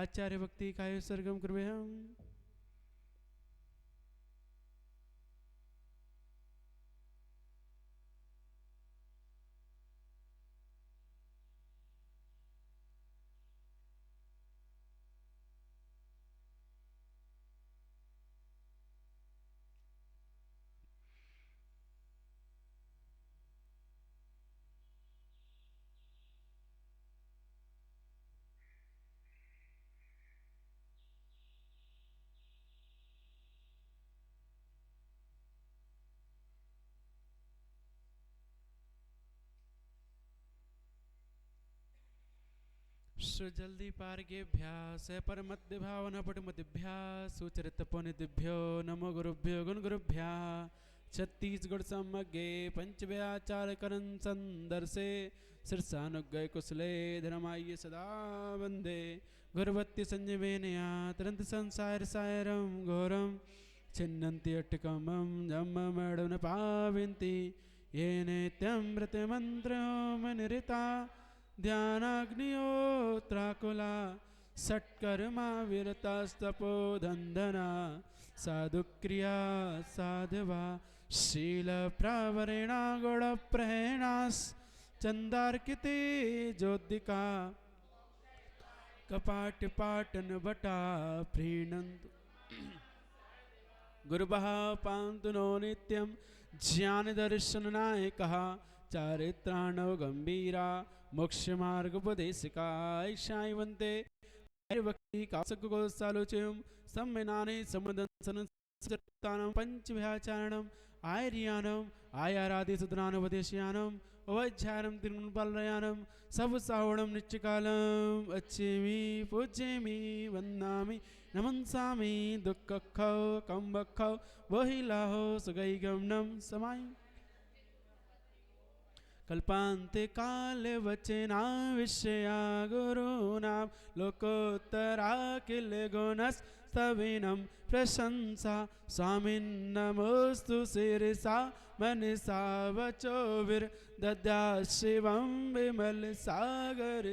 आचार्य भक्ति काय सर्गम कुर्वे हम। जल्दी पार्गेभ्यास परमद्य भावना पटमतिभ्यास सुचरित पुनिभ्यो नमो गुरुभ्यो गुण गुरुभ्या छत्तीसगढ़ समगे पंचव्याचार करन संदर्शे सिरसानुगय कुशले धर्माय सदा वंदे गुरुवत्ति संजीवेनया तरंत संसार सायरम घोरम छिन्नन्ति अट्टकमं जम्ममडन पाविन्ति ये नित्यमृत मंत्र मनिरिता ध्यानाग्नियोत्राकुला सत्कर्मा विरतस्तपोधन्दना साधुक्रिया साधवा शील प्रवरेणा गुणप्रहेणास चंदार्किते ज्योतिका कपाट पाटन बटा प्रीणन्तु गुरुभः पान्तु नो नित्यं ज्ञान दर्शन नायकः चारित्राणव गंभीरा मोक्ष मार्ग उपदेशिका ईशावंते भक्ति कासक गोसालोचयम सम्मेनाने समदंसन सत्तानं पंचव्याचारणम आयरियानम आयारादि सुतनानुपदेशयानम अवज्ञानम तिरुमलयानम सब सावणम नित्यकालम अच्छेमि पूज्येमि वन्दामि नमंसामि दुःखखौ कम्बखौ वहिलाहो सुगैगमनं समाय कल्पान्ते काल वचना विषया गुरूणां लोकोत्तराखिल गुणस्तविनं प्रशंसा स्वामिन् नमोस्तु शिरसा मनसा वचो विर्दद्यात् शिवं विमल सागर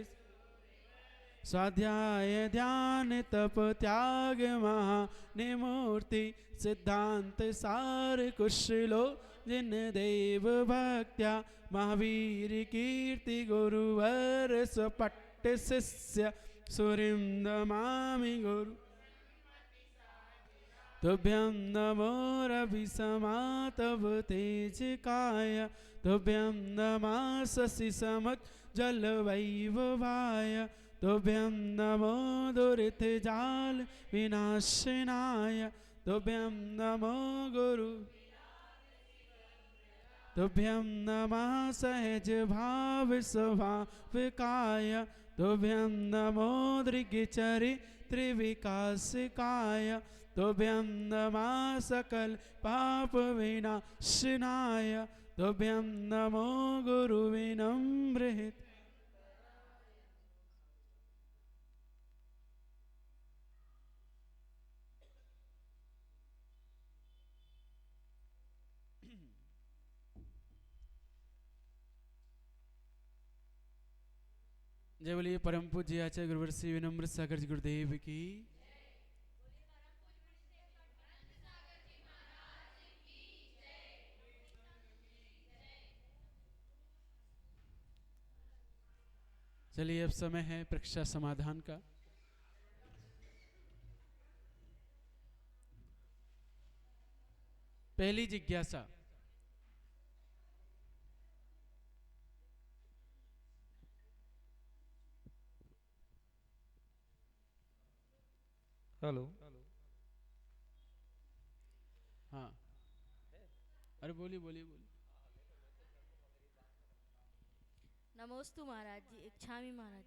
स्वाध्याय ध्यान तप त्याग महानिमूर्ति सिद्धांत सार कुशलो जिन देव भक्त्या महावीर कीर्ति गुरुवर स्वपट्ट शिष्य सुरिं नमामि गुरु तुभ्यं नमो रविसमातव तेजकाय तुभ्यं नमः शशि समुज्ज्वलवैभवाय तुभ्यं नमो दुरितजाल विनाशनाय तुभ्यं नमो गुरु तुभ्यं नमः सहज भाव स्वाभाविकाय तुभ्यं नमो दृग्चरित्रविकासिकाय तुभ्यं नमः सकल पाप विनाशनाय तुभ्यं नमो गुरु विनम्रहित जय बोलिए परम पूज्य आचार्य गुरुवर श्री विनम्र सागर जी गुरुदेव की। चलिए अब समय है परीक्षा समाधान का। पहली जिज्ञासा हेलो हाँ अरे बोलिए बोलिए बोलिए। नमोस्तु महाराज जी इच्छामी महाराज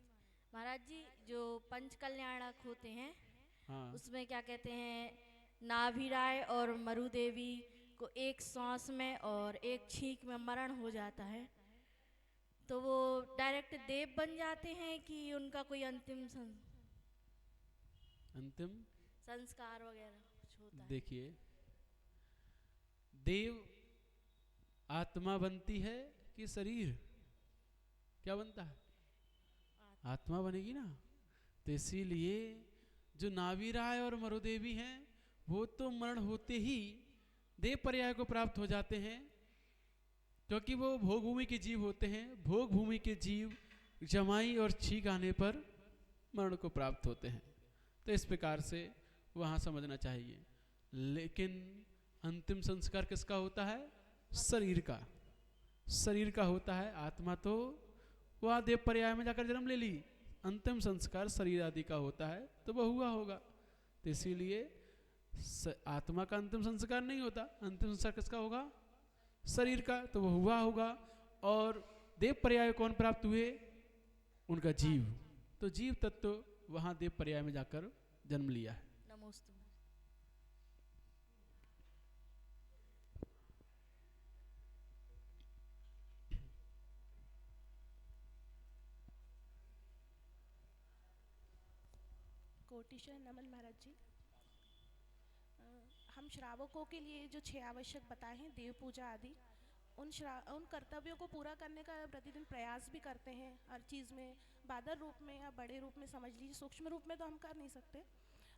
महाराज जी जो पंच कल्याणक होते हैं हाँ उसमें क्या कहते हैं नाभिराय और मरुदेवी को एक सांस में और एक छींक में मरण हो जाता है तो वो डायरेक्ट देव बन जाते हैं कि उनका कोई अंतिम संस्कार वगैरह कुछ होता है। देखिए देव आत्मा बनती है कि शरीर क्या बनता है? आत्मा बनेगी ना। तो इसीलिए जो नाभिराय और मरुदेवी हैं वो तो मरण होते ही देव पर्याय को प्राप्त हो जाते हैं, क्योंकि वो भोग भूमि के जीव होते हैं। भोग भूमि के जीव जमाई और छींक आने पर मरण को प्राप्त होते हैं। तो इस प्रकार से वहाँ समझना चाहिए। लेकिन अंतिम संस्कार किसका होता है? शरीर का। शरीर का होता है। आत्मा तो वह देव पर्याय में जाकर जन्म ले ली, अंतिम संस्कार शरीर आदि का होता है, तो वह हुआ होगा। तो इसीलिए आत्मा का अंतिम संस्कार नहीं होता, अंतिम संस्कार किसका होगा? शरीर का, तो वह हुआ होगा। और देव पर्याय कौन प्राप्त हुए? उनका जीव। तो जीव तत्व वहां देव पर्याय में जाकर जन्म लिया है। नमोस्तु। कोटिशा नमन महाराज जी। हम श्रावकों के लिए जो 6 आवश्यक बताए हैं, देव पूजा आदि, उन कर्तव्यों को पूरा करने का प्रतिदिन प्रयास भी करते हैं। हर चीज़ में बादर रूप में या बड़े रूप में समझ लीजिए, सूक्ष्म रूप में तो हम कर नहीं सकते।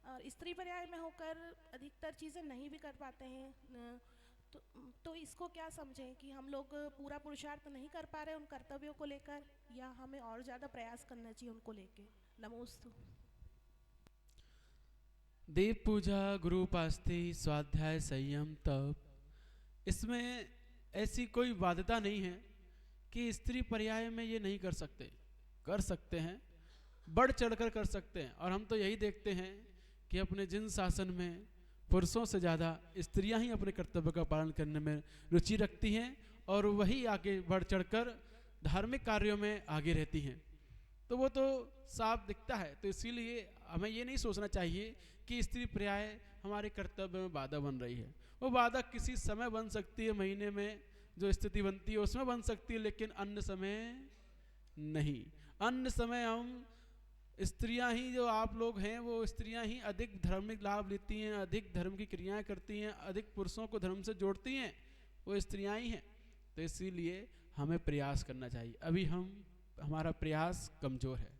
और स्त्री पर्याय में होकर अधिकतर चीज़ें नहीं भी कर पाते हैं। तो इसको क्या समझें कि हम लोग पूरा पुरुषार्थ नहीं कर पा रहे उन कर्तव्यों को लेकर, या हमें और ज़्यादा प्रयास करना चाहिए उनको लेके? नमोस्तु। देव पूजा, गुरु उपास्ति, स्वाध्याय, संयम, तप, इसमें ऐसी कोई बाध्यता नहीं है कि स्त्री पर्याय में ये नहीं कर सकते। कर सकते हैं, बढ़ चढ़कर कर सकते हैं। और हम तो यही देखते हैं कि अपने जिन शासन में पुरुषों से ज़्यादा स्त्रियां ही अपने कर्तव्य का पालन करने में रुचि रखती हैं, और वही आगे बढ़ चढ़कर धार्मिक कार्यों में आगे रहती हैं। तो वो तो साफ दिखता है। तो इसीलिए हमें ये नहीं सोचना चाहिए कि स्त्री पर्याय हमारे कर्तव्य में बाधा बन रही है। वो बाधा किसी समय बन सकती है, महीने में जो स्थिति बनती है उसमें बन सकती है, लेकिन अन्य समय नहीं। अन्य समय हम स्त्रियां ही, जो आप लोग हैं वो स्त्रियां ही अधिक धार्मिक लाभ लेती हैं, अधिक धर्म की क्रियाएं करती हैं, अधिक पुरुषों को धर्म से जोड़ती हैं, वो स्त्रियां ही हैं। तो इसीलिए हमें प्रयास करना चाहिए। अभी हमारा प्रयास कमज़ोर है,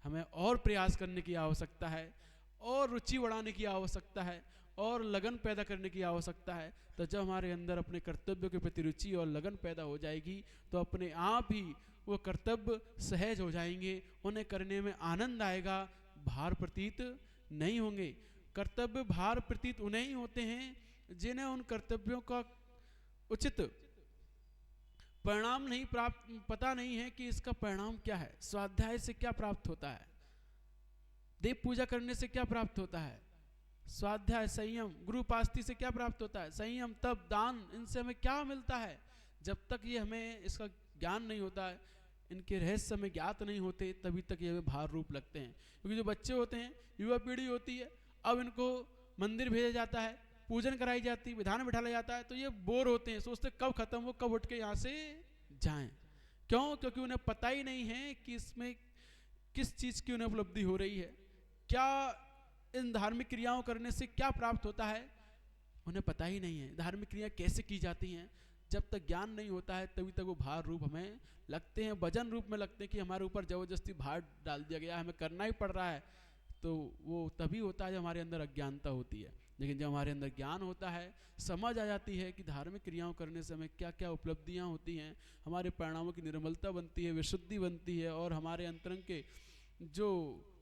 हमें और प्रयास करने की आवश्यकता है, और रुचि बढ़ाने की आवश्यकता है, और लगन पैदा करने की आवश्यकता है। तो जब हमारे अंदर अपने कर्तव्यों के प्रति रुचि और लगन पैदा हो जाएगी तो अपने आप ही वो कर्तव्य सहज हो जाएंगे, उन्हें करने में आनंद आएगा, भार प्रतीत नहीं होंगे। कर्तव्य भार प्रतीत उन्हें ही होते हैं जिन्हें उन कर्तव्यों का उचित परिणाम नहीं पता नहीं है कि इसका परिणाम क्या है। स्वाध्याय से क्या प्राप्त होता है, देव पूजा करने से क्या प्राप्त होता है, स्वाध्याय, संयम, गुरु उपास्ति से क्या प्राप्त होता है, संयम, तप, दान, इनसे हमें क्या मिलता है। जब तक ये हमें इसका ज्ञान नहीं होता है, इनके रहस्य हमें ज्ञात नहीं होते, तभी तक ये हमें भार रूप लगते हैं। क्योंकि जो बच्चे होते हैं, युवा पीढ़ी होती है, अब इनको मंदिर भेजा जाता है, पूजन कराई जाती है, विधान बिठाया जाता है, तो ये बोर होते हैं, सोचते कब खत्म हो, कब उठ के यहाँ से जाएं। क्यों? क्योंकि उन्हें पता ही नहीं है कि इसमें किस चीज़ की उन्हें उपलब्धि हो रही है, क्या इन धार्मिक क्रियाओं करने से क्या प्राप्त होता है, उन्हें पता ही नहीं है। धार्मिक क्रिया कैसे की जाती हैं, जब तक ज्ञान नहीं होता है तभी तक वो भार रूप हमें लगते हैं, वजन रूप में लगते हैं कि हमारे ऊपर जबरदस्ती भार डाल दिया गया, हमें करना ही पड़ रहा है। तो वो तभी होता है जब हमारे अंदर अज्ञानता होती है। लेकिन जब हमारे अंदर ज्ञान होता है, समझ आ जाती है कि धार्मिक क्रियाओं करने से हमें क्या क्या उपलब्धियाँ होती हैं, हमारे परिणामों की निर्मलता बनती है, विशुद्धि बनती है, और हमारे अंतरंग के जो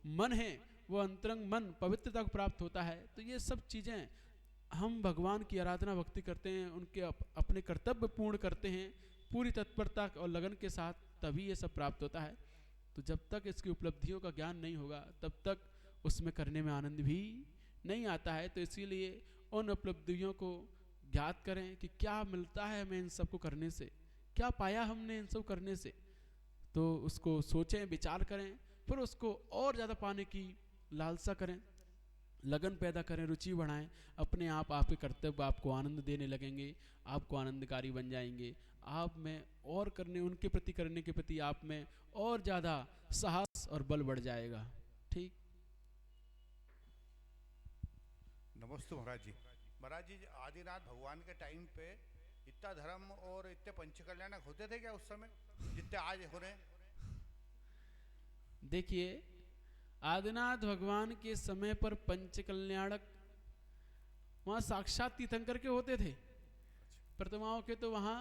मन है वो अंतरंग मन पवित्रता को प्राप्त होता है। तो ये सब चीज़ें हम भगवान की आराधना भक्ति करते हैं, उनके अपने कर्तव्य पूर्ण करते हैं पूरी तत्परता और लगन के साथ, तभी ये सब प्राप्त होता है। तो जब तक इसकी उपलब्धियों का ज्ञान नहीं होगा तब तक उसमें करने में आनंद भी नहीं आता है। तो इसीलिए उन उपलब्धियों को ज्ञात करें कि क्या मिलता है हमें इन सब को करने से, क्या पाया हमने इन सब करने से। तो उसको सोचें, विचार करें, फिर उसको और ज़्यादा पाने की लालसा करें, लगन पैदा करें, रुचि बढ़ाएं। अपने आप आपके कर्तव्य आपको आनंद देने लगेंगे, आपको आनंदकारी बन जाएंगे। आप में और करने, उनके प्रति करने के प्रति आप में और ज़्यादा साहस और बल बढ़ जाएगा। ठीक। नमस्ते महाराज जी। महाराज जी, आदिनाथ भगवान के टाइम पे इतना धर्म और इतने पंचकल्याणक होते थे क्या उस समय जितने आज हो रहे हैं? देखिए, आदिनाथ भगवान के समय पर पंचकल्याणक वहाँ साक्षात तीर्थंकर के होते थे, प्रतिमाओं के तो वहाँ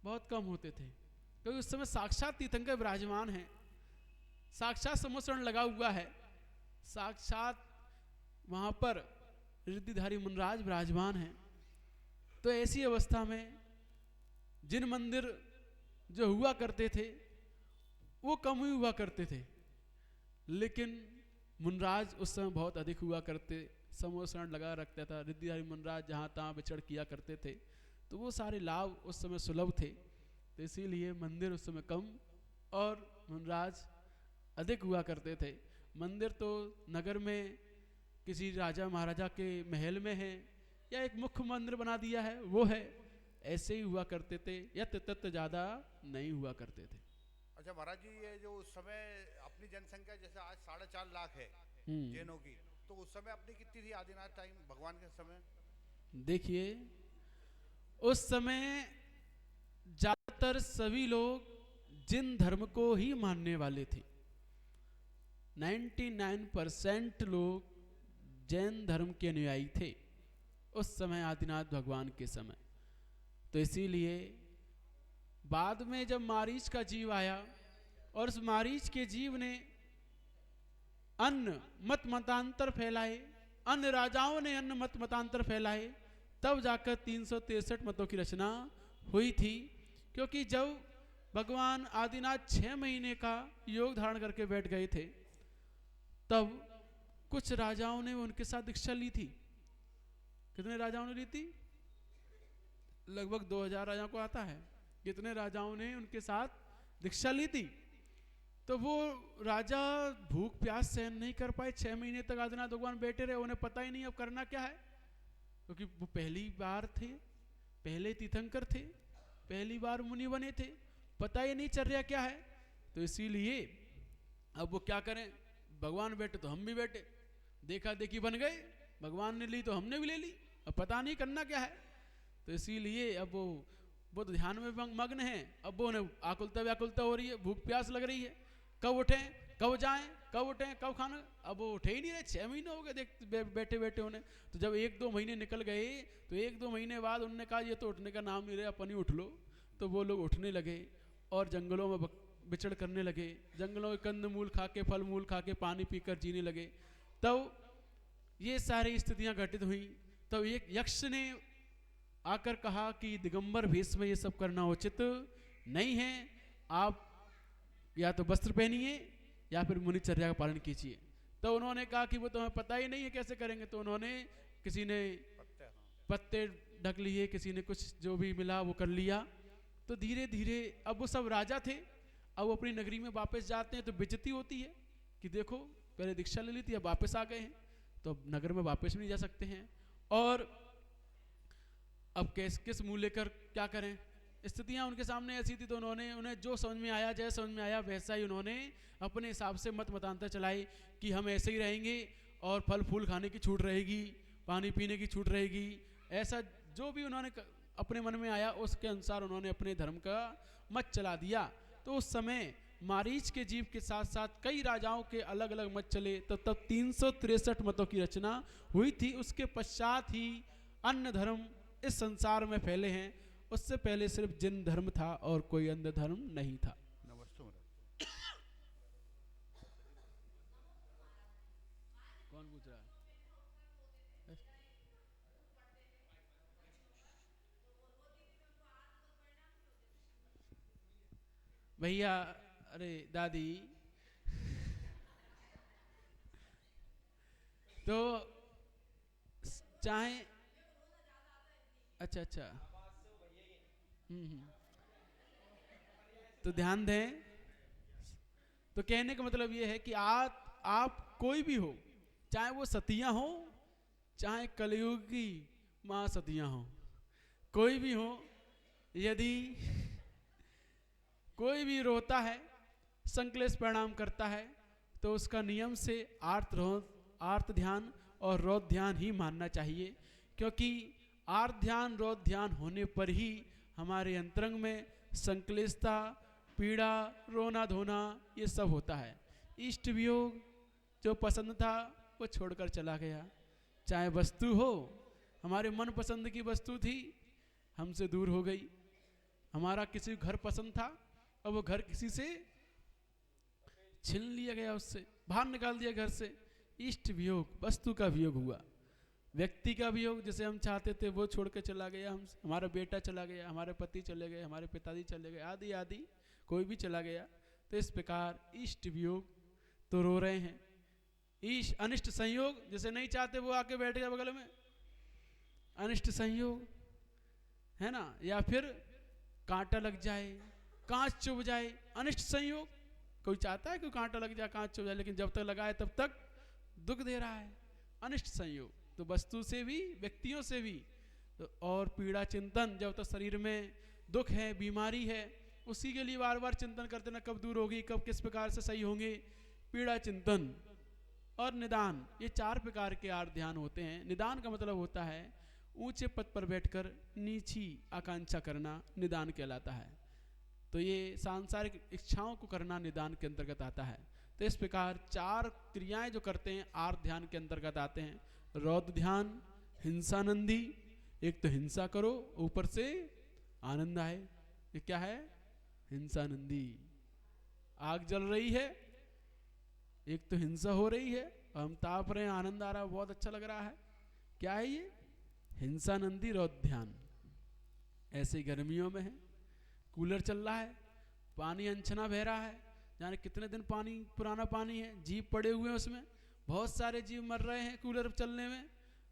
बहुत कम होते थे, क्योंकि उस समय साक्षात तीर्थंकर विराजमान है, साक्षात समोसरण लगा हुआ है, साक्षात वहाँ पर रिद्धिधारी मुनराज विराजमान है। तो ऐसी अवस्था में जिन मंदिर जो हुआ करते थे वो कम ही हुआ करते थे, लेकिन मुनराज उस समय बहुत अधिक हुआ करते, समोसरण लगा रखता था, रिद्धिधारी मुनराज जहाँ तहाँ विचरण किया करते थे, तो वो सारे लाभ उस समय सुलभ थे, तो इसीलिए मंदिर उस समय कम और मुनराज अधिक हुआ करते थे। मंदिर तो नगर में किसी राजा महाराजा के महल में है या एक मुख्य मंदिर बना दिया है वो है, ऐसे ही हुआ करते थे, यत तत ज्यादा नहीं हुआ करते थे। अच्छा महाराज जी, ये जो उस समय अपनी जनसंख्या जैसे आज 4.5 लाख है जैनों की, तो उस समय अपनी कितनी थी आदिनाथ टाइम भगवान के समय? देखिए उस समय ज्यादातर सभी लोग जिन धर्म को ही मानने वाले थे, 99% लोग जैन धर्म के अनुयायी थे उस समय आदिनाथ भगवान के समय। तो इसीलिए बाद में जब मारीच का जीव आया और उस मारीच के जीव ने अन्य मत मतांतर फैलाए, अन्य राजाओं ने अन्य मत मतांतर फैलाए, तब जाकर 363 मतों की रचना हुई थी। क्योंकि जब भगवान आदिनाथ 6 महीने का योग धारण करके बैठ गए थे, तब कुछ राजाओं ने उनके साथ दीक्षा ली थी। कितने राजाओं ने ली थी? लगभग 2000 राजाओं को आता है। कितने राजाओं ने उनके साथ दीक्षा ली थी? तो वो राजा भूख प्यास सहन नहीं कर पाए, 6 महीने तक आदिनाथ भगवान बैठे रहे, उन्हें पता ही नहीं अब करना क्या है, क्योंकि वो पहली बार थे, पहले तीर्थंकर थे, पहली बार मुनि बने थे, पता ही नहीं चल रहा क्या है। तो इसीलिए अब वो क्या करें, भगवान बैठे तो हम भी बैठे, देखा देखी बन गए, भगवान ने ली तो हमने भी ले ली, अब पता नहीं करना क्या है। तो इसीलिए अब वो तो ध्यान में मग्न है, अब वो उन्हें आकुलता व्याकुलता हो रही है, भूख प्यास लग रही है, कब उठें कब जाएं, कब उठें कब खाना, अब वो उठे ही नहीं रहे, 6 महीने हो गए बैठे बैठे उन्हें। तो जब 1-2 महीने निकल गए तो 1-2 महीने बाद उन्होंने कहा ये तो उठने का नाम नहीं रहे, अपन ही उठ लो। तो वो लोग उठने लगे और जंगलों में विचरण करने लगे, जंगलों के कंद मूल खा के, फल मूल खा के, पानी पीकर जीने लगे। तब ये सारी स्थितियां घटित हुई। तब एक यक्ष ने आकर कहा कि दिगंबर भेष में ये सब करना उचित नहीं है, आप या तो वस्त्र पहनिए या फिर मुनिचर्या का पालन कीजिए। तो उन्होंने कहा कि वो तुम्हें पता ही नहीं है कैसे करेंगे। तो उन्होंने, किसी ने पत्ते ढक लिए, किसी ने कुछ जो भी मिला वो कर लिया। तो धीरे धीरे अब वो सब राजा थे, अब वो अपनी नगरी में वापस जाते हैं तो बेइज्जती होती है कि देखो पहले दीक्षा ले ली थी, अब वापस आ गए हैं, तो अब नगर में वापस नहीं जा सकते हैं। और अब किस मुंह लेकर क्या करें, स्थितियां उनके सामने ऐसी थी। तो उन्हें जो समझ में आया, जैसा समझ में आया वैसा ही उन्होंने अपने हिसाब से मत मतांतर चलाई कि हम ऐसे ही रहेंगे और फल फूल खाने की छूट रहेगी, पानी पीने की छूट रहेगी, ऐसा जो भी उन्होंने अपने मन में आया उसके अनुसार उन्होंने अपने धर्म का मत चला दिया। तो उस समय मारीच के जीव के साथ साथ कई राजाओं के अलग अलग मत चले, तो तब 363 मतों की रचना हुई थी। उसके पश्चात ही अन्य धर्म इस संसार में फैले हैं, उससे पहले सिर्फ जिन धर्म था और कोई अन्य धर्म नहीं था। नमस्ते। कौन पूछ रहा है? भैया, अरे दादी, तो चाहे अच्छा तो ध्यान दें। तो कहने का मतलब ये है कि आप कोई भी हो, चाहे वो सतियां हो, चाहे कलयुग की मां सतियां हो, कोई भी हो, यदि कोई भी रोता है, संक्लेश प्रणाम करता है, तो उसका नियम से आर्त ध्यान और रौद्र ध्यान ही मानना चाहिए। क्योंकि आर्त ध्यान रौद्र ध्यान होने पर ही हमारे अंतरंग में संक्लेशता, पीड़ा, रोना धोना ये सब होता है। इष्ट वियोग, जो पसंद था वो छोड़कर चला गया। चाहे वस्तु हो, हमारे मन पसंद की वस्तु थी, हमसे दूर हो गई। हमारा किसी घर पसंद था, अब वो घर किसी से छीन लिया गया, उससे बाहर निकाल दिया घर से। इष्ट वियोग, वस्तु का वियोग हुआ। व्यक्ति का वियोग, जैसे हम चाहते थे वो छोड़ के चला गया, हम हमारा बेटा चला गया, हमारे पति चले गए, हमारे पिताजी चले गए, आदि आदि कोई भी चला गया। तो इस प्रकार इष्ट वियोग तो रो रहे हैं। अनिष्ट संयोग, जैसे नहीं चाहते वो आके बैठ गया बगल में, अनिष्ट संयोग है ना। या फिर कांटा लग जाए, कांच चुभ जाए, अनिष्ट संयोग। कोई चाहता है कि कांटा लग जाए, कांच चुभ जाए, लेकिन जब तक लगाए तब तक दुख दे रहा है, अनिष्ट संयोग। तो वस्तु से भी, व्यक्तियों से भी। तो और पीड़ा चिंतन, जब तक शरीर में दुख है, बीमारी है, उसी के लिए बार बार चिंतन करते ना, कब दूर होगी, कब किस प्रकार से सही होंगे। पीड़ा चिंतन और निदान, ये 4 प्रकार के आर्त ध्यान होते हैं। निदान का मतलब होता है ऊंचे पद पर बैठकर नीची आकांक्षा करना, निदान कहलाता है। तो ये सांसारिक इच्छाओं को करना निदान के अंतर्गत आता है। तो इस प्रकार 4 क्रियाएं जो करते हैं आर्त ध्यान के अंतर्गत आते हैं। रौद्र ध्यान, हिंसानंदी, एक तो हिंसा करो ऊपर से आनंद आए, ये क्या है? हिंसानंदी। आग जल रही है, एक तो हिंसा हो रही है, हम ताप रहे हैं, आनंद आ रहा है, बहुत अच्छा लग रहा है, क्या है ये? हिंसानंदी रौद्र ध्यान। ऐसे गर्मियों में है, कूलर चल रहा है, पानी अनछना बह रहा है, जाने कितने दिन पानी, पुराना पानी है, जीव पड़े हुए हैं उसमें, बहुत सारे जीव मर रहे हैं कूलर चलने में,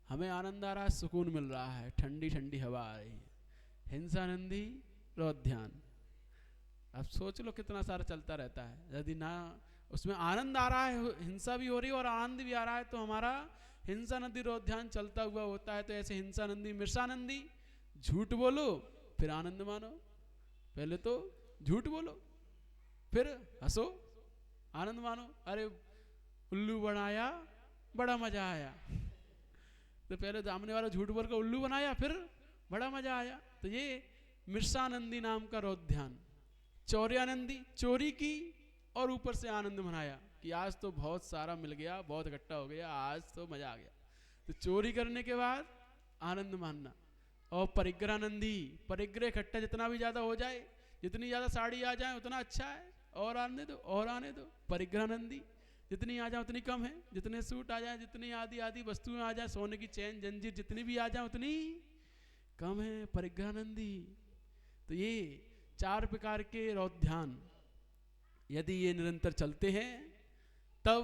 हमें आनंद आ रहा है, सुकून मिल रहा है, ठंडी ठंडी हवा आ रही है। हिंसानंदी रौद्र ध्यान। अब सोच लो कितना सारा चलता रहता है, यदि ना उसमें आनंद आ रहा है, हिंसा भी हो रही है और आनंद भी आ रहा है, तो हमारा हिंसानंदी रौद्र ध्यान चलता हुआ होता है। तो ऐसे हिंसानंदी मृषानंदी, झूठ बोलो फिर आनंद मानो, पहले तो झूठ बोलो फिर हंसो, आनंद मानो। अरे उल्लू बनाया, बड़ा मजा आया, तो पहले सामने वाला झूठ बोल कर उल्लू बनाया, फिर बड़ा मजा आया। तो ये मृषानंदी नाम का रौद्र ध्यान। चौर्यानंदी, चोरी की और ऊपर से आनंद मनाया कि आज तो बहुत सारा मिल गया, बहुत इकट्ठा हो गया, आज तो मजा आ गया, तो चोरी करने के बाद आनंद मानना। और परिग्रहानंदी, परिग्रह इकट्ठा जितना भी ज्यादा हो जाए, जितनी ज्यादा साड़ी आ जाए उतना अच्छा है, और आने दो और आने दो। परिग्रहानंदी, जितनी आ जाए उतनी कम है, जितने सूट आ जाए, जितनी आदि आदि वस्तुएं आ जाए, सोने की चैन जंजीर जितनी भी आ जाए उतनी कम है, परिग्रहानंदी। तो ये 4 प्रकार के रौद्र ध्यान यदि ये निरंतर चलते हैं, तब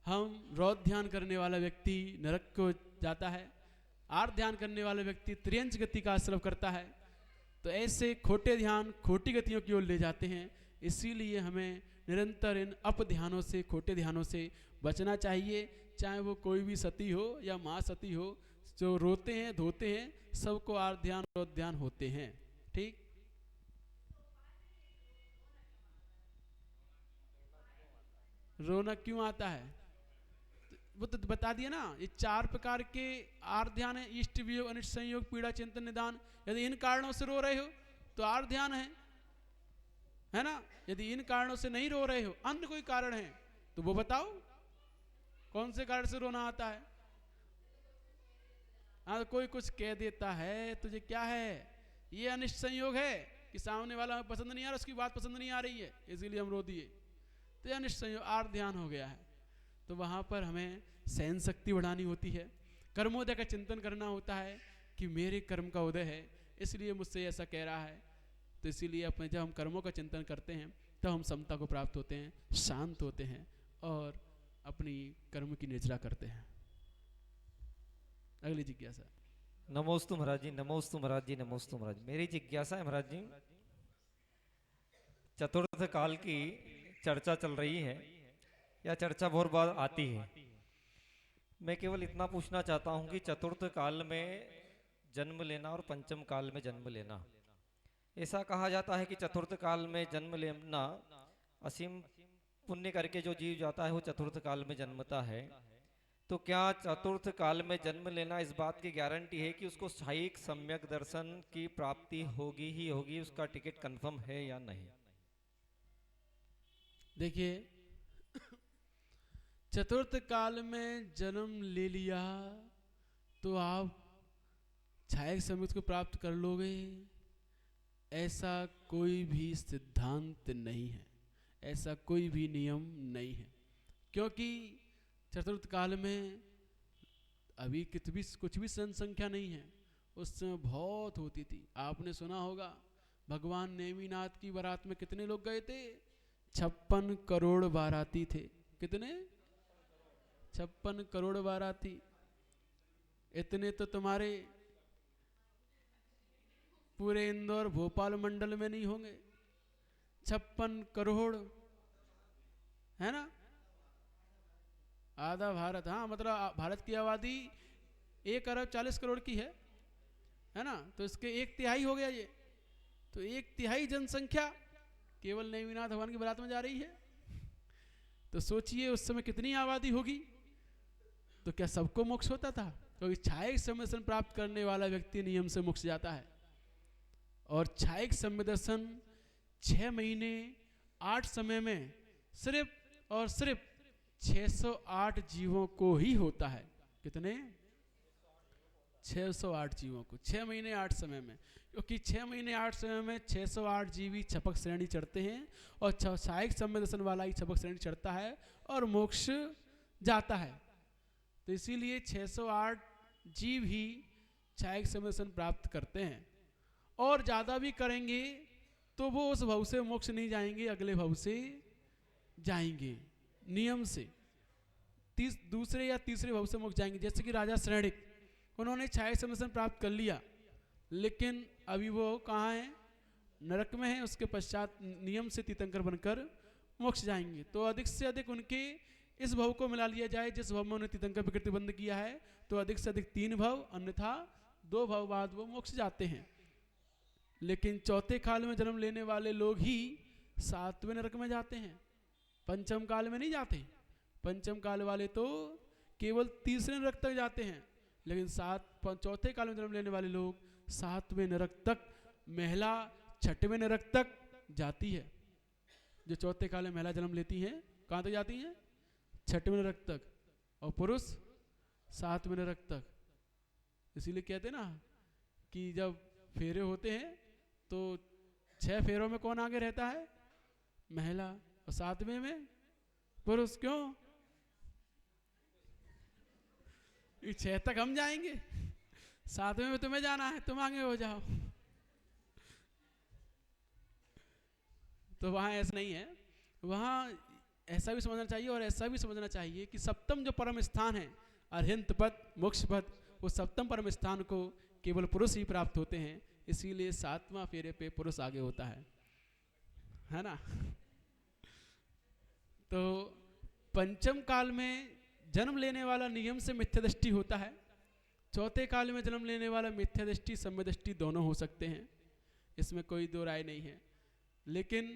हम रौद्र ध्यान करने वाला व्यक्ति नरक को जाता है, आर्त ध्यान करने वाला व्यक्ति त्रियंच गति का आश्रय करता है। तो ऐसे खोटे ध्यान खोटी गतियों की ओर ले जाते हैं। इसीलिए हमें निरंतर इन अप ध्यानों से, खोटे ध्यानों से बचना चाहिए। चाहे वो कोई भी सती हो या माँ सती हो, जो रोते हैं धोते हैं, सबको आर्त ध्यान रौद्र ध्यान होते हैं। ठीक। रोना क्यों आता है? वो तो बता दिया ना, ये 4 प्रकार के आर्त ध्यान है। इष्ट वियोग, अनिष्ट संयोग, पीड़ा चिंतन निदान। यदि इन कारणों से रो रहे हो तो आर्त ध्यान है ना। यदि इन कारणों से नहीं रो रहे हो, अन्य कोई कारण है, तो वो बताओ कौन से कारण से रोना आता है। हाँ, कोई कुछ कह देता है तुझे, क्या है ये? अनिष्ट संयोग है कि सामने वाला हमें पसंद नहीं आ रहा, उसकी बात पसंद नहीं आ रही है, इसीलिए हम रो दिए, तो ये अनिष्ट संयोग आर्त ध्यान हो गया है। तो वहाँ पर हमें सहन शक्ति बढ़ानी होती है, कर्मोदय का चिंतन करना होता है कि मेरे कर्म का उदय है, इसलिए मुझसे ऐसा कह रहा है। तो इसीलिए अपने जब हम कर्मों का चिंतन करते हैं तब हम समता को प्राप्त होते हैं, शांत होते हैं और अपनी कर्म की निजरा करते हैं। अगली जिज्ञासा। नमोस्तु महाराज जी, नमोस्तु महाराज जी, नमोस्तु महाराज। मेरी जिज्ञासा है महाराज जी, चतुर्थ काल की चर्चा चल रही है, या चर्चा बहुत बार आती है। मैं केवल इतना पूछना चाहता हूं कि चतुर्थ काल में जन्म लेना और पंचम काल में जन्म लेना, ऐसा कहा जाता है कि चतुर्थ काल में जन्म लेना, असीम पुण्य करके जो जीव जाता है वो चतुर्थ काल में जन्मता है। तो क्या चतुर्थ काल में जन्म लेना इस बात की गारंटी है कि उसको साहिक सम्यक दर्शन की प्राप्ति होगी ही होगी, उसका टिकट कंफर्म है या नहीं? देखिए, चतुर्थ काल में जन्म ले लिया तो आप छायक संयुक्त को प्राप्त कर लोगे, ऐसा कोई भी सिद्धांत नहीं है, ऐसा कोई भी नियम नहीं है। क्योंकि चतुर्थ काल में अभी कुछ भी जनसंख्या नहीं है, उस समय बहुत होती थी। आपने सुना होगा भगवान नेमिनाथ की बारात में कितने लोग गए थे? 56 करोड़ बाराती थे। कितने? 56 करोड़ बाराती। इतने तो तुम्हारे पूरे इंदौर भोपाल मंडल में नहीं होंगे। 56 करोड़ है ना, आधा भारत। हाँ, मतलब भारत की आबादी 1 अरब 40 करोड़ की है ना, तो इसके 1/3 हो गया ये। तो 1/3 जनसंख्या केवल नेमिनाथ भगवान की बारात में जा रही है। तो सोचिए उस समय कितनी आबादी होगी। तो क्या सबको मोक्ष होता था? क्योंकि छायक संवेदन प्राप्त करने वाला व्यक्ति नियम से मोक्ष जाता है। और छायक संवेदन 6 महीने 8 समय में सिर्फ और सिर्फ 608 जीवों को ही होता है। कितने? 608 जीवों को 6 महीने 8 समय में। क्योंकि 6 महीने 8 समय में 608 जीवी छपक श्रेणी चढ़ते हैं और छायक संवेदन वाला ही छपक श्रेणी चढ़ता है और मोक्ष जाता है। तो इसीलिए 608 जीव ही छायक संवेदन प्राप्त करते हैं। और ज़्यादा भी करेंगे तो वो उस भव से मोक्ष नहीं जाएंगे, अगले भव से जाएंगे नियम से। दूसरे या तीसरे भव से मोक्ष जाएंगे। जैसे कि राजा श्रेणिक, उन्होंने छायक संवेदन प्राप्त कर लिया, लेकिन अभी वो कहाँ हैं? नरक में है। उसके पश्चात नियम से तीर्थंकर बनकर मोक्ष जाएंगे। तो अधिक से अधिक उनके इस भव को मिला लिया जाए जिस भव में उन्हें तीर्थंकर प्रकृति बंद किया है, तो अधिक से अधिक 3 भव, अन्यथा 2 भव बाद वो मोक्ष जाते हैं। लेकिन चौथे काल में जन्म लेने वाले लोग ही 7वें नरक में जाते हैं, पंचम काल में नहीं जाते। पंचम काल वाले तो केवल 3रे नरक तक जाते हैं, लेकिन चौथे काल में जन्म लेने वाले लोग 7वें नरक तक, महिला 6वें नरक तक जाती है। जो चौथे काल में महिला जन्म लेती हैं कहाँ तक जाती हैं? 6वें नरक तक, और पुरुष 7वें नरक तक। इसीलिए कहते हैं ना कि जब फेरे होते हैं तो 6 फेरों में कौन आगे रहता है? महिला, और 7वें में पुरुष। क्यों? 6 तक हम जाएंगे, 7वें में तुम्हें जाना है, तुम आगे हो जाओ। तो वहां ऐसा नहीं है। वहां ऐसा भी समझना चाहिए और ऐसा भी समझना चाहिए कि सप्तम जो परम स्थान है, अरहंत पद, मोक्ष पद, वो सप्तम परम स्थान को केवल पुरुष ही प्राप्त होते हैं। इसीलिए 7वां फेरे पे पुरुष आगे होता है ना। तो पंचम काल में जन्म लेने वाला नियम से मिथ्या दृष्टि होता है। चौथे काल में जन्म लेने वाला मिथ्या दृष्टि, सम्य दृष्टि दोनों हो सकते हैं, इसमें कोई दो राय नहीं है। लेकिन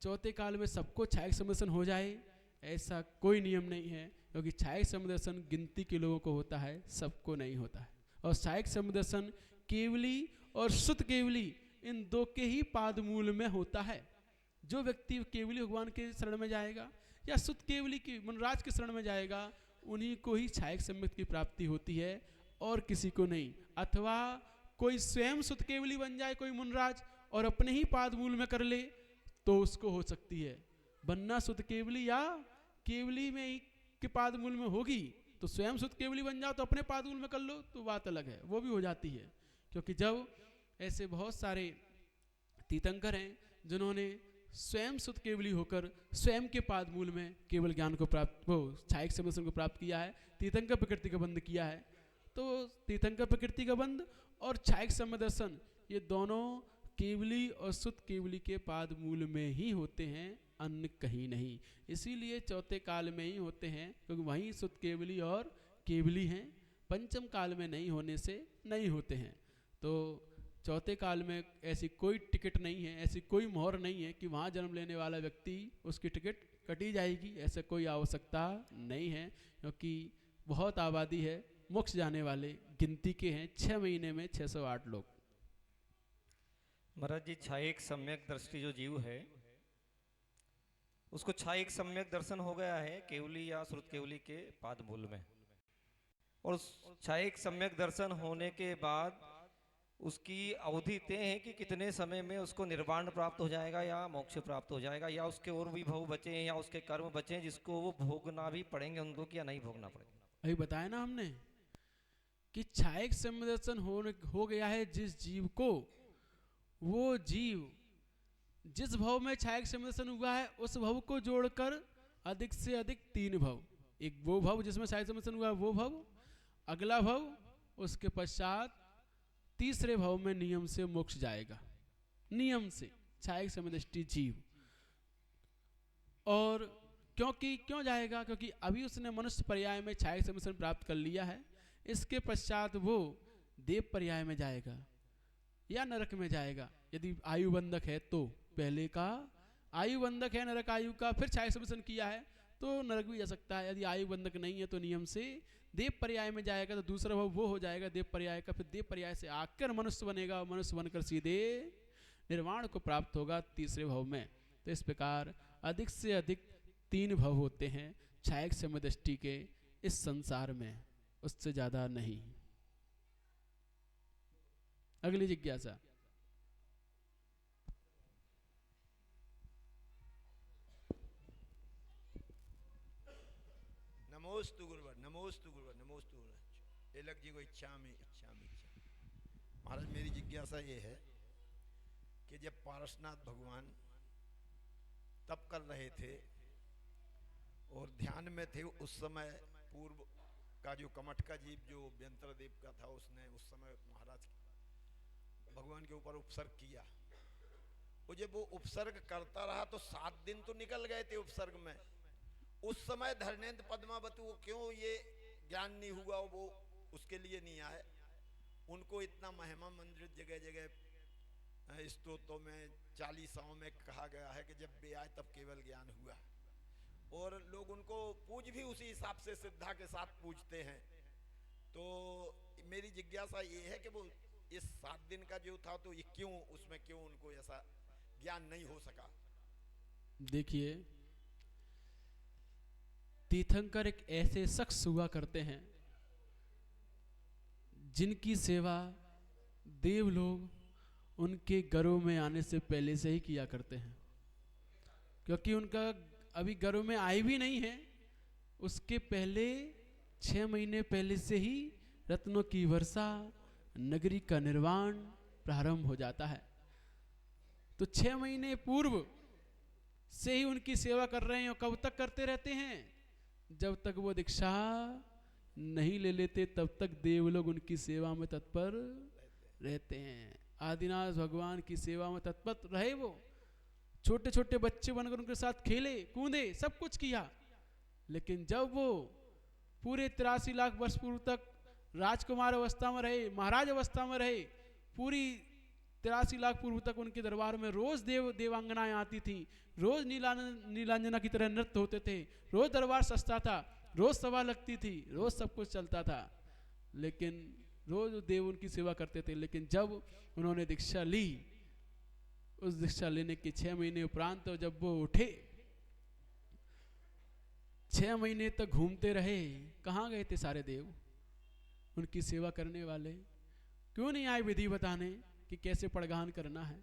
चौथे काल में सबको छायक संवेदन हो जाए ऐसा कोई नियम नहीं है, क्योंकि छायक संवेदन गिनती के लोगों को होता है, सबको नहीं होता है। और छायक संवेदन केवली और शुद्ध केवली इन 2 के ही पाद मूल में होता है। जो व्यक्ति केवली भगवान के शरण में जाएगा या शुद्ध केवली की मुनराज के शरण में जाएगा, उन्हीं को ही छायक संवेद की प्राप्ति होती है और किसी को नहीं। अथवा कोई स्वयं शुद्ध केवली बन जाए, कोई मुनराज, और अपने ही पाद मूल में कर ले तो उसको हो सकती है। बनना शुद्ध केवली या केवली में ही के पाद मूल में होगी तो स्वयं शुद्ध केवली बन जाओ तो अपने पाद मूल में कर लो तो बात अलग है, वो भी हो जाती है। क्योंकि जब ऐसे बहुत सारे तीर्थंकर हैं जिन्होंने स्वयं शुद्ध केवली होकर स्वयं के पाद मूल में केवल ज्ञान को प्राप्त, वो छायक संवेदन को प्राप्त किया है, तीर्थंकर प्रकृति का बंध किया है। तो तीर्थंकर प्रकृति का बंध और छायक संवेदन ये दोनों केवली और शुद्ध केवली के पाद मूल में ही होते हैं, अन्य कहीं नहीं। इसीलिए चौथे काल में ही होते हैं, क्योंकि वहीं शुद्ध केवली और केवली हैं। पंचम काल में नहीं होने से नहीं होते हैं। तो चौथे काल में ऐसी कोई टिकट नहीं है, ऐसी कोई मोहर नहीं है कि वहाँ जन्म लेने वाला व्यक्ति उसकी टिकट कटी जाएगी, ऐसा कोई आवश्यकता नहीं है। क्योंकि बहुत आबादी है, मोक्ष जाने वाले गिनती के हैं 6 महीने में 608 लोग। महाराज जी, छायक सम्यक दृष्टि जो जीव है उसको छायिक सम्यक दर्शन हो गया है केवली या श्रुत केवली के पाद मूल में। और उस छायिक सम्यक दर्शन होने के बाद उसकी अवधि तय है कि कितने समय में उसको निर्वाण प्राप्त हो जाएगा या मोक्ष प्राप्त हो जाएगा, या उसके और भी भव बचे हैं या उसके कर्म बचे हैं जिसको वो भोगना भी पड़ेंगे उनको, या नहीं भोगना पड़ेगा। अभी बताया ना हमने कि छायिक सम्यक दर्शन हो गया है जिस जीव को, वो जीव जिस भव में छायिक सम्यक दर्शन हुआ है उस भव को जोड़कर अधिक से अधिक 3 भव, एक वो भव जिसमें छायिक सम्यक दर्शन हुआ है वो भव, अगला भव, उसके पश्चात तीसरे भव में नियम से मोक्ष जाएगा, नियम से छायिक समदृष्टि जीव। और क्यों जाएगा? क्योंकि अभी उसने मनुष्य पर्याय में छायिक समदर्शन प्राप्त कर लिया है, इसके पश्चात वो देव पर्याय में जाएगा या नरक में जाएगा। यदि आयु बंधक है तो पहले का आयु बंधक है नरक आयु का, फिर छायिक समदर्शन किया है तो नरक भी जा सकता है। यदि आयु बंधक नहीं है तो नियम से देव पर्याय में जाएगा, तो दूसरा भव वो हो जाएगा देव पर्याय का, फिर देव पर्याय से आकर मनुष्य बनेगा और मनुष्य बनकर सीधे निर्वाण को प्राप्त होगा तीसरे भव में। तो इस प्रकार अधिक से अधिक 3 भव होते हैं छायिक समदृष्टि के इस संसार में, उससे ज्यादा नहीं। अगली जिज्ञासा। नमोस्तु गुरुवर, नमोस्तु गुरुवर, नमोस्तु गुरुवर। एलक जी को इच्छा में महाराज, मेरी जिज्ञासा ये है कि जब पारसनाथ भगवान तप कर रहे थे और ध्यान में थे, उस समय पूर्व का जो कमठ का जीव जो व्यंतर देव का था, उसने उस समय महाराज भगवान के ऊपर उपसर्ग किया। वो जब वो उपसर्ग करता रहा तो 7 दिन तो निकल गए थे उपसर्ग में। उस समय धर्मेंद्र पद्मावती को क्यों ये ज्ञान नहीं हुआ, वो उसके लिए नहीं आए? उनको इतना महिमा मंडित जगह जगह स्तोत्रों में 40 में कहा गया है कि जब वे आए तब केवल ज्ञान हुआ, और लोग उनको पूज भी उसी हिसाब से श्रद्धा के साथ पूजते हैं। तो मेरी जिज्ञासा ये है कि वो इस 7 दिन का जो था तो ये क्यों, उसमें क्यों उनको ऐसा ज्ञान नहीं हो सका? देखिए, तीर्थंकर एक ऐसे शख्स हुआ करते हैं जिनकी सेवा देव लोग उनके घरों में आने से पहले से ही किया करते हैं, क्योंकि उनका अभी घरों में आए भी नहीं है, उसके पहले 6 महीने पहले से ही रत्नों की वर्षा, नगरी का निर्माण प्रारंभ हो जाता है। तो 6 महीने पूर्व से ही उनकी सेवा कर रहे हैं। और कब तक करते रहते हैं? जब तक वो दीक्षा नहीं ले लेते तब तक देव लोग उनकी सेवा में तत्पर रहते हैं। आदिनाथ भगवान की सेवा में तत्पर रहे। वो छोटे छोटे बच्चे बनकर उनके साथ खेले कूदे, सब कुछ किया, लेकिन जब वो पूरे 83 लाख वर्ष पूर्व तक राजकुमार अवस्था में रहे, महाराज अवस्था में रहे, पूरी 83 लाख पूर्व तक उनके दरबार में रोज देवांगनाएं आती थी, रोज नीलांजना की तरह नृत्य होते थे, रोज दरबार सस्ता था, रोज सभा लगती थी, रोज सब कुछ चलता था, लेकिन रोज देव उनकी सेवा करते थे। लेकिन जब उन्होंने दीक्षा ली, उस दीक्षा लेने के 6 महीने उपरांत तो जब वो उठे, 6 महीने तक घूमते रहे। कहाँ गए थे सारे देव? उनकी सेवा करने वाले क्यों नहीं आए विधि बताने कि कैसे पड़गान करना है,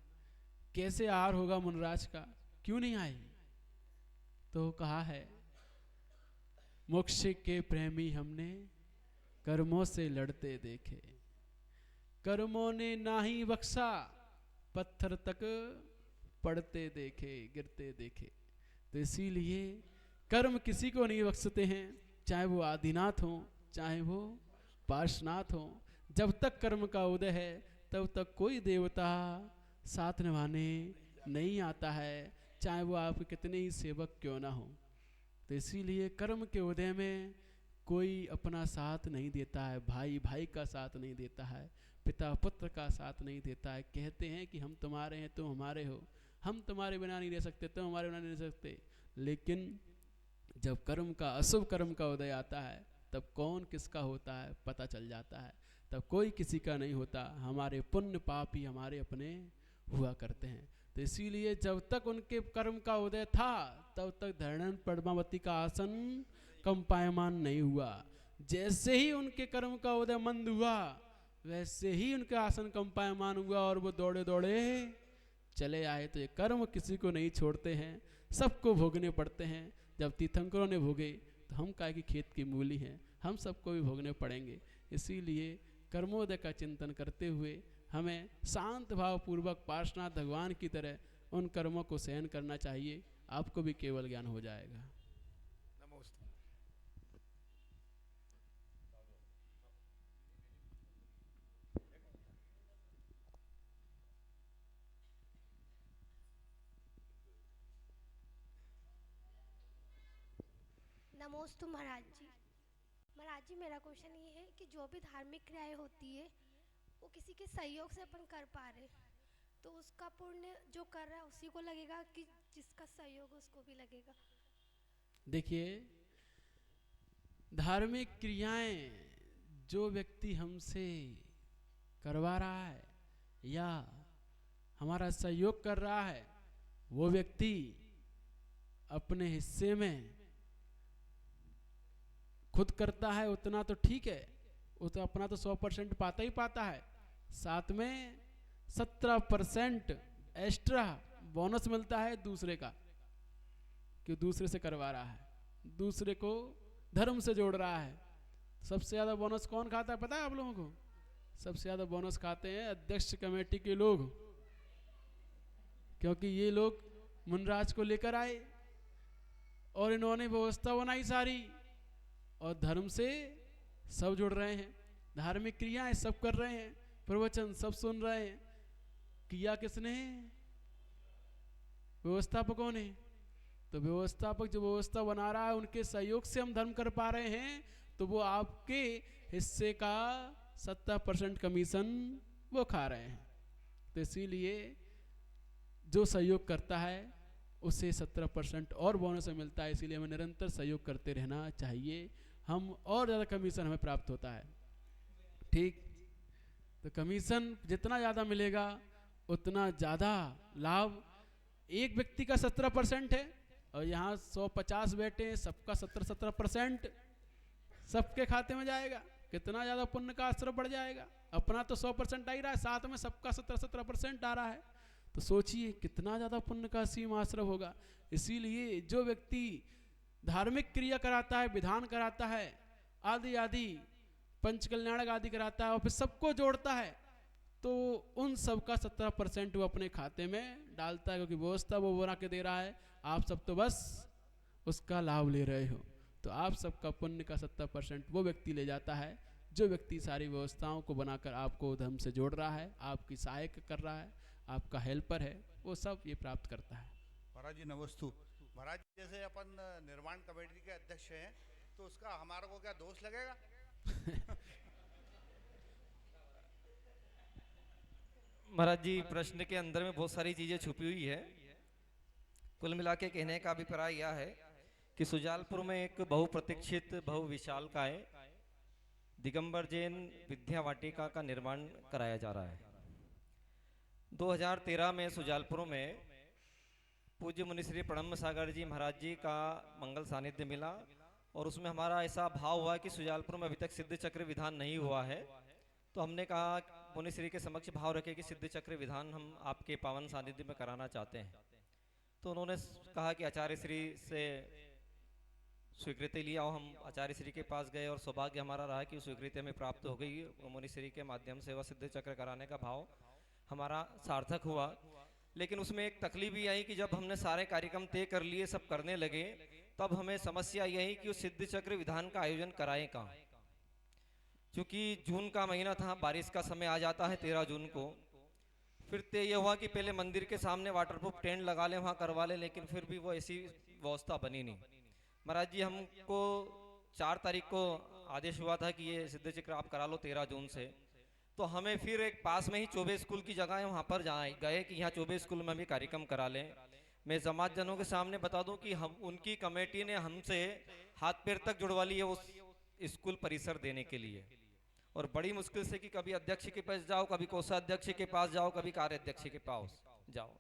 कैसे आहार होगा मुनराज का? क्यों नहीं आए? तो कहा है, मोक्ष के प्रेमी हमने कर्मों से लड़ते देखे, कर्मों ने ना ही बख्शा, पत्थर तक पड़ते देखे, गिरते देखे। तो इसीलिए कर्म किसी को नहीं बख्शते हैं, चाहे वो आदिनाथ हो, चाहे वो पार्श्वनाथ हो। जब तक कर्म का उदय है तब तक कोई देवता साथ निभाने नहीं आता है, चाहे वो आपके कितने ही सेवक क्यों ना हो। तो इसीलिए कर्म के उदय में कोई अपना साथ नहीं देता है, भाई भाई का साथ नहीं देता है, पिता पुत्र का साथ नहीं देता है। कहते हैं कि हम तुम्हारे हैं, तुम हमारे हो, हम तुम्हारे बिना नहीं रह सकते, तुम हमारे बिना नहीं रह सकते। लेकिन जब कर्म का, अशुभ कर्म का उदय आता है, तब कौन किसका होता है पता चल जाता है। तब कोई किसी का नहीं होता, हमारे पुण्य पाप ही हमारे अपने हुआ करते हैं। तो इसीलिए जब तक उनके कर्म का उदय था तब तक धरणन पद्मावती का आसन कंपायमान नहीं हुआ। जैसे ही उनके कर्म का उदय मंद हुआ वैसे ही उनका आसन कंपायमान हुआ और वो दौड़े दौड़े चले आए। तो ये कर्म किसी को नहीं छोड़ते हैं, सबको भोगने पड़ते हैं। जब तीर्थंकरों ने भोगे तो हम काय की खेत की मूली हैं, हम सबको भी भोगने पड़ेंगे। इसीलिए कर्मोदय का चिंतन करते हुए हमें शांत भाव पूर्वक पार्श्वनाथ भगवान की तरह उन कर्मों को सहन करना चाहिए। आपको भी केवल ज्ञान हो जाएगा। नमोस्तु महाराज जी। महाराज जी, मेरा क्वेश्चन ये है कि जो भी धार्मिक क्रियाएं होती है वो किसी के सहयोग से अपन कर पा रहे, तो उसका पुण्य जो कर रहा है उसी को लगेगा कि जिसका सहयोग उसको भी लगेगा? देखिए, धार्मिक क्रियाएं जो व्यक्ति हमसे करवा रहा है या हमारा सहयोग कर रहा है वो व्यक्ति अपने हिस्से में खुद करता है उतना तो ठीक है, वो तो अपना तो 100% पाता ही पाता है, साथ में 17% एक्स्ट्रा बोनस मिलता है दूसरे का, कि दूसरे से करवा रहा है, दूसरे को धर्म से जोड़ रहा है। सबसे ज़्यादा बोनस कौन खाता है पता है आप लोगों को? सबसे ज़्यादा बोनस खाते हैं अध्यक्ष कमेटी के लोग, क्योंकि ये लोग मुनराज को लेकर आए और इन्होंने व्यवस्था बनाई सारी और धर्म से सब जुड़ रहे हैं, धार्मिक क्रियाएं सब कर रहे हैं, प्रवचन सब सुन रहे हैं। किया किसने? व्यवस्थापकों ने। तो व्यवस्थापक जो व्यवस्था बना रहा है उनके सहयोग से हम धर्म कर पा रहे हैं, तो वो आपके हिस्से का 70% कमीशन वो खा रहे हैं। तो इसीलिए जो सहयोग करता है उसे 17% और बोनस मिलता है। इसीलिए हमें निरंतर सहयोग करते रहना चाहिए, हम और ज़्यादा कमीशन हमें प्राप्त होता है। ठीक, तो कमीशन जितना ज़्यादा मिलेगा उतना ज़्यादा लाभ। एक व्यक्ति का 17% है और यहाँ 150 बैठे हैं, सबका 17% सबके खाते में जाएगा, कितना ज़्यादा पुण्य का आश्रय बढ़ जाएगा। अपना तो 100% आ ही रहा है, साथ में सबका 17% आ रहा है, तो सोचिए कितना ज़्यादा पुण्य का सीम आश्रय होगा। इसीलिए जो व्यक्ति धार्मिक क्रिया कराता है, विधान कराता है, आदि आदि पंच कल्याणक आदि कराता है और फिर सबको जोड़ता है, तो उन सब का 17% वो अपने खाते में डालता है, क्योंकि व्यवस्था वो बना के दे रहा है, आप सब तो बस उसका लाभ ले रहे हो। तो आप सबका पुण्य का 70% वो व्यक्ति ले जाता है जो व्यक्ति सारी व्यवस्थाओं को बनाकर आपको धर्म से जोड़ रहा है, आपकी सहायक कर रहा है, आपका हेल्पर है, वो सब ये प्राप्त करता है। महाराज जी नमस्तु। महाराज जैसे अपन निर्माण कमेटी के अध्यक्ष हैं तो उसका हमारे को क्या दोष लगेगा? महाराज जी, प्रश्न के अंदर में बहुत सारी चीजें छुपी हुई है। कुल मिला के कहने का अभिप्राय यह है कि सुजालपुर में एक बहुप्रतीक्षित बहुविशालकाय दिगंबर जैन विद्या वाटिका का निर्माण कराया जा रहा है। 2013 में सुजालपुर में पूज्य मुनि श्री प्रणम सागर जी महाराज जी का मंगल सानिध्य मिला और उसमें हमारा ऐसा भाव हुआ कि सुजालपुर में अभी तक सिद्ध चक्र विधान नहीं हुआ है। तो हमने कहा मुनि श्री के समक्ष भाव रखे कि सिद्ध चक्र विधान हम आपके पावन सानिध्य में कराना चाहते हैं। तो उन्होंने कहा कि आचार्य श्री से स्वीकृति लिया और हम आचार्य श्री के पास गए और सौभाग्य हमारा रहा कि स्वीकृति हमें प्राप्त हो गई। मुनि श्री के माध्यम से वह सिद्ध चक्र कराने का भाव हमारा सार्थक हुआ। लेकिन उसमें एक तकलीफ भी आई कि जब हमने सारे कार्यक्रम तय कर लिए, सब करने लगे, तब हमें समस्या यही कि उस सिद्ध चक्र विधान का आयोजन कराएं कहाँ। क्योंकि जून का महीना था, बारिश का समय आ जाता है 13 जून को। फिर तय यह हुआ कि पहले मंदिर के सामने वाटरप्रूफ टेंट लगा लें, वहाँ करवा लें, लेकिन फिर भी वो ऐसी व्यवस्था बनी नहीं। महाराज जी, हमको 4 तारीख को आदेश हुआ था कि ये सिद्ध चक्र आप करा लो 13 जून से। तो हमें फिर एक पास में ही चौबे स्कूल की जगह है, वहाँ पर गए कि यहाँ चौबे स्कूल में हम ये कार्यक्रम करा लें। मैं समाज जनों के सामने बता दूं कि हम उनकी कमेटी ने हमसे हाथ पैर तक जुड़वा लिए उस स्कूल परिसर देने के लिए, और बड़ी मुश्किल से कि कभी अध्यक्ष के पास जाओ, कभी कोषाध्यक्ष के पास जाओ, कभी कार्याध्यक्ष के पास जाओ।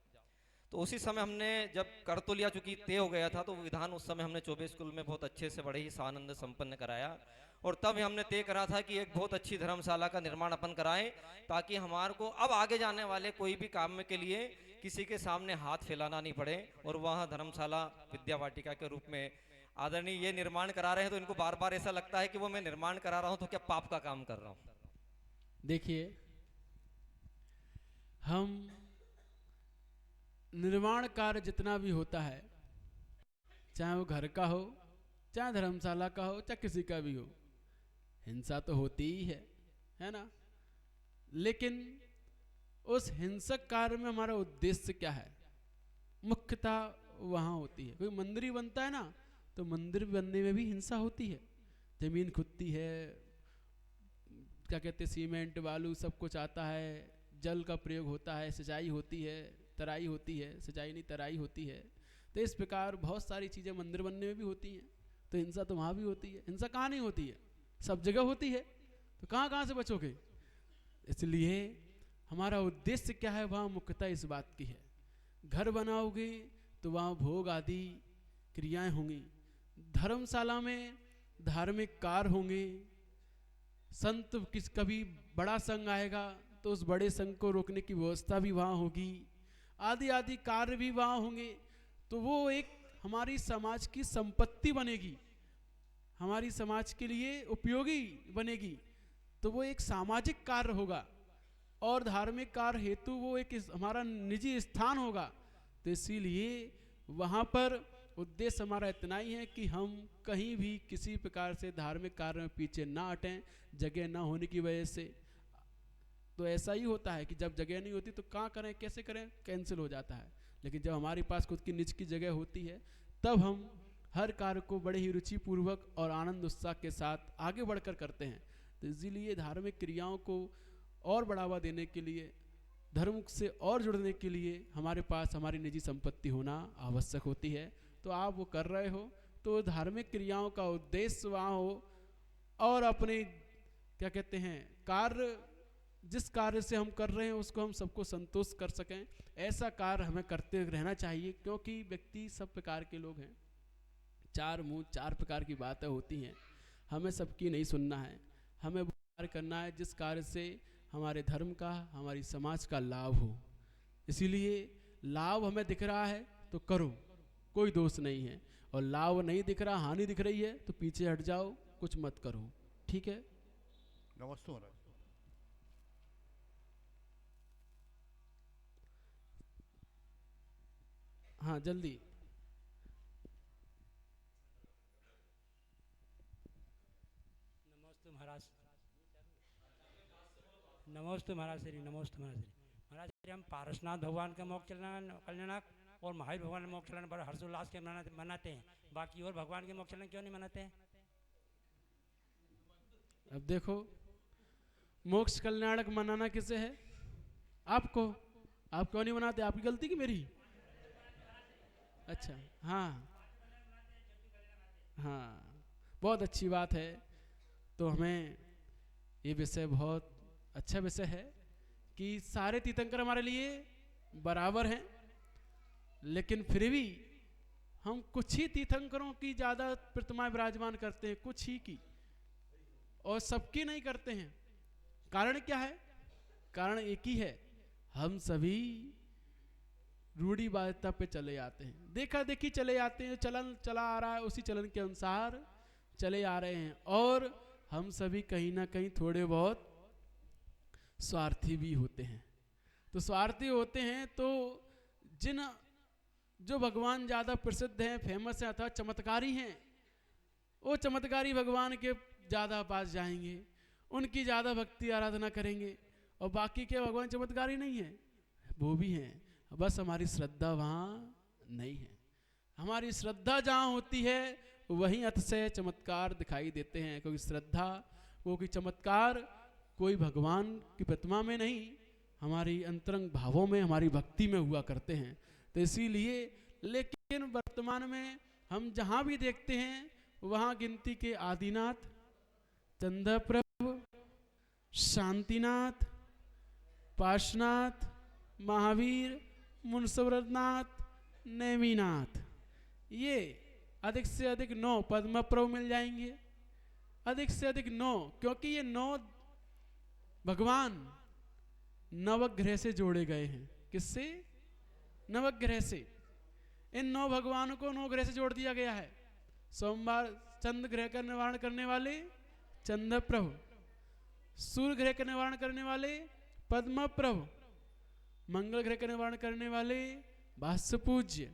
तो उसी समय हमने जब कर तो लिया, चूंकि तय हो गया था, तो विधान उस समय हमने चौबे स्कूल में बहुत अच्छे से बड़े ही सानंद संपन्न कराया। और तब हमने तय करा था कि एक बहुत अच्छी धर्मशाला का निर्माण अपन कराएं, ताकि हमारे को अब आगे जाने वाले कोई भी काम के लिए किसी के सामने हाथ फैलाना नहीं पड़े। और वहाँ धर्मशाला विद्या वाटिका के रूप में आदरणीय ये निर्माण करा रहे हैं, तो इनको बार बार ऐसा लगता है कि वो मैं निर्माण करा रहा हूँ तो क्या पाप का काम कर रहा हूँ। देखिए, हम निर्माण कार्य जितना भी होता है, चाहे वो घर का हो, चाहे धर्मशाला का हो, चाहे किसी का भी हो, हिंसा तो होती ही है ना। लेकिन उस हिंसक कार्य में हमारा उद्देश्य क्या है, मुख्यतः वहाँ होती है। कोई मंदिर ही बनता है ना, तो मंदिर बनने में भी हिंसा होती है। जमीन खुदती है, क्या कहते हैं, सीमेंट बालू सब कुछ आता है, जल का प्रयोग होता है, सिंचाई होती है, तराई होती है, सिंचाई नहीं तराई होती है। तो इस प्रकार बहुत सारी चीज़ें मंदिर बनने में भी होती हैं। तो हिंसा तो वहाँ भी होती है। हिंसा कहाँ नहीं होती है, सब जगह होती है। तो कहाँ कहाँ से बचोगे। इसलिए हमारा उद्देश्य क्या है, वहाँ मुख्यतः इस बात की है। घर बनाओगे तो वहाँ भोग आदि क्रियाएं होंगी, धर्मशाला में धार्मिक कार्य होंगे, संत किस कभी बड़ा संघ आएगा तो उस बड़े संघ को रोकने की व्यवस्था भी वहाँ होगी, आदि आदि कार्य भी वहाँ होंगे। तो वो एक हमारी समाज की संपत्ति बनेगी, हमारी समाज के लिए उपयोगी बनेगी। तो वो एक सामाजिक कार्य होगा और धार्मिक कार्य हेतु वो एक हमारा निजी स्थान होगा। तो इसीलिए वहाँ पर उद्देश्य हमारा इतना ही है कि हम कहीं भी किसी प्रकार से धार्मिक कार्य में पीछे ना हटें, जगह ना होने की वजह से। तो ऐसा ही होता है कि जब जगह नहीं होती तो कहाँ करें, कैसे करें, कैंसिल हो जाता है। लेकिन जब हमारे पास खुद की निज की जगह होती है, तब हम हर कार्य को बड़े ही रुचिपूर्वक और आनंद उत्साह के साथ आगे बढ़कर करते हैं। तो इसीलिए धार्मिक क्रियाओं को और बढ़ावा देने के लिए, धर्म से और जुड़ने के लिए हमारे पास हमारी निजी संपत्ति होना आवश्यक होती है। तो आप वो कर रहे हो तो धार्मिक क्रियाओं का उद्देश्य वहाँ हो और अपने क्या कहते हैं कार्य, जिस कार्य से हम कर रहे हैं उसको हम सबको संतोष कर सकें, ऐसा कार्य हमें करते रहना चाहिए। क्योंकि व्यक्ति सब प्रकार के लोग हैं, चार मुँह चार प्रकार की बातें होती हैं, हमें सबकी नहीं सुनना है। हमें वो कार्य करना है जिस कार्य से हमारे धर्म का, हमारी समाज का लाभ हो। इसीलिए लाभ हमें दिख रहा है तो करो, कोई दोष नहीं है। और लाभ नहीं दिख रहा, हानि दिख रही है तो पीछे हट जाओ, कुछ मत करो। ठीक है। नमस्ते महाराज। हाँ जल्दी। नमस्ते महाराज। नमस्ते महाराज श्री, नमस्ते महाराज श्री। महाराज श्री, हम पारसनाथ भगवान का मोक्ष कल्याणक और महावीर भगवान का मोक्ष कल्याण बड़े हर्षोल्लास के मनाते हैं, बाकी और भगवान के मोक्ष कल्याण क्यों नहीं मनाते हैं? अब देखो, मोक्ष कल्याणक मनाना किसे है? आपको। आप क्यों नहीं मनाते? आपकी गलती की मेरी? अच्छा, हाँ हाँ, बहुत अच्छी बात है। तो हमें ये विषय बहुत अच्छा विषय है कि सारे तीर्थंकर हमारे लिए बराबर हैं, लेकिन फिर भी हम कुछ ही तीर्थंकरों की ज़्यादा प्रतिमाएं विराजमान करते हैं, कुछ ही की, और सबकी नहीं करते हैं। कारण क्या है? कारण एक ही है, हम सभी रूढ़िवादिता पे चले आते हैं, देखा देखी चले आते हैं, चलन चला आ रहा है, उसी चलन के अनुसार चले आ रहे हैं। और हम सभी कहीं ना कहीं थोड़े बहुत स्वार्थी भी होते हैं। तो स्वार्थी होते हैं तो जो भगवान ज़्यादा प्रसिद्ध हैं, फेमस हैं अथवा चमत्कारी हैं, वो चमत्कारी भगवान के ज़्यादा पास जाएंगे, उनकी ज़्यादा भक्ति आराधना करेंगे। और बाकी के भगवान चमत्कारी नहीं है, वो भी हैं, बस हमारी श्रद्धा वहाँ नहीं है। हमारी श्रद्धा जहाँ होती है वहीं अतिशय चमत्कार दिखाई देते हैं। क्योंकि श्रद्धा, क्योंकि चमत्कार कोई भगवान की प्रतिमा में नहीं, हमारी अंतरंग भावों में, हमारी भक्ति में हुआ करते हैं। तो इसीलिए, लेकिन वर्तमान में हम जहाँ भी देखते हैं वहाँ गिनती के आदिनाथ, चंद्रप्रभु, शांतिनाथ, पार्श्वनाथ, महावीर, मुंसवरनाथ, नेमिनाथ, ये अधिक से अधिक 9 पद्म प्रभु मिल जाएंगे। अधिक से अधिक 9, क्योंकि ये 9 भगवान नवग्रह से जोड़े गए हैं। किससे? नवग्रह से। इन 9 भगवानों को 9 ग्रह से जोड़ दिया गया है। सोमवार चंद्र ग्रह का निवारण करने वाले चंद्र प्रभु, सूर्य ग्रह का निवारण करने वाले पद्म प्रभु, मंगल ग्रह का निवारण करने वाले भास्य पूज्य,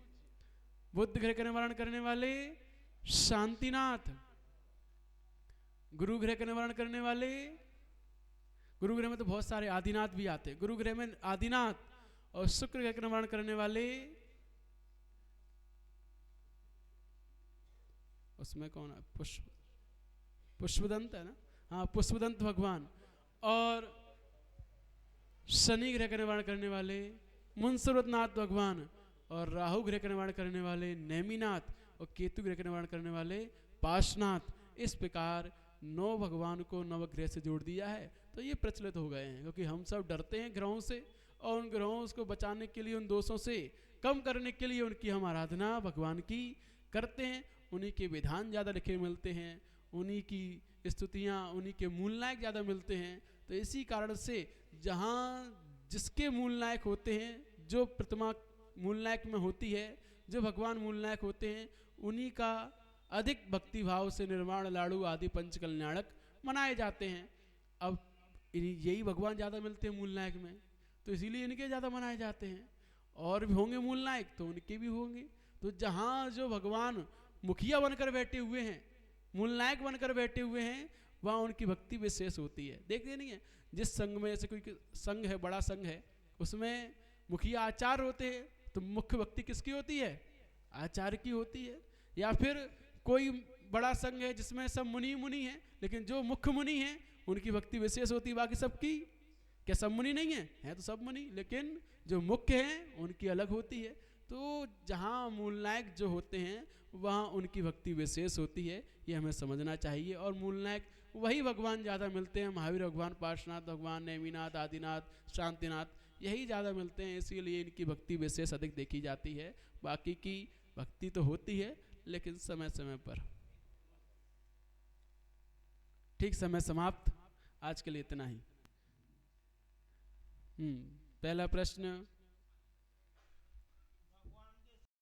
बुध ग्रह का निवारण करने वाले शांतिनाथ, गुरु ग्रह का निवारण करने वाले, गुरु ग्रह में तो बहुत सारे आदिनाथ भी आते हैं, गुरु ग्रह में आदिनाथ, और शुक्र ग्रह का निवारण करने वाले, उसमें कौन है? पुष्पदंत है ना, हाँ पुष्पदंत भगवान, और शनि ग्रह का निवारण करने वाले मुंसवरनाथ भगवान, और राहु ग्रह का निवारण करने वाले नेमिनाथ, और केतु ग्रह का निवारण करने वाले पाशनाथ। इस प्रकार 9 भगवान को नवग्रह से जोड़ दिया है। तो ये प्रचलित हो गए हैं, क्योंकि हम सब डरते हैं ग्रहों से, और उन ग्रहों को बचाने के लिए, उन दोषों से कम करने के लिए उनकी हम आराधना भगवान की करते हैं। उन्हीं के विधान ज़्यादा लिखे मिलते हैं, उन्हीं की स्तुतियाँ, उन्हीं के मूल नायक ज़्यादा मिलते हैं। तो इसी कारण से जहाँ जिसके मूल नायक होते हैं, जो प्रतिमा मूल नायक में होती है, जो भगवान मूल नायक होते हैं, उन्हीं का अधिक भक्ति भाव से निर्माण लाड़ू आदि पंच कल्याणक मनाए जाते हैं। अब यही भगवान ज़्यादा मिलते हैं मूल नायक में, तो इसीलिए इनके ज़्यादा मनाए जाते हैं। और भी होंगे मूल नायक तो उनके भी होंगे। तो जहाँ जो भगवान मुखिया बनकर बैठे हुए हैं, मूल नायक बनकर बैठे हुए हैं, वहाँ उनकी भक्ति विशेष होती है। देखते नहीं है, जिस संघ में ऐसे कोई संघ है, बड़ा संघ है, उसमें मुखिया आचार्य होते हैं, तो मुख्य भक्ति किसकी होती है? आचार्य की होती है। या फिर कोई बड़ा संघ है जिसमें सब मुनि मुनि हैं, लेकिन जो मुख्य मुनि हैं उनकी भक्ति विशेष होती है, बाकी सबकी। क्या सब मुनि नहीं है? हैं तो सब मुनि, लेकिन जो मुख्य हैं उनकी अलग होती है। तो जहाँ मूल नायक जो होते हैं वहाँ उनकी भक्ति विशेष होती है, ये हमें समझना चाहिए। और मूल नायक वही भगवान ज़्यादा मिलते हैं, महावीर भगवान, पार्श्वनाथ भगवान, नेमिनाथ, आदिनाथ, शांतिनाथ, यही ज़्यादा मिलते हैं। इसीलिए इनकी भक्ति विशेष अधिक देखी जाती है। बाकी की भक्ति तो होती है, लेकिन समय समय पर। ठीक, समय समाप्त। आज के लिए इतना ही। पहला प्रश्न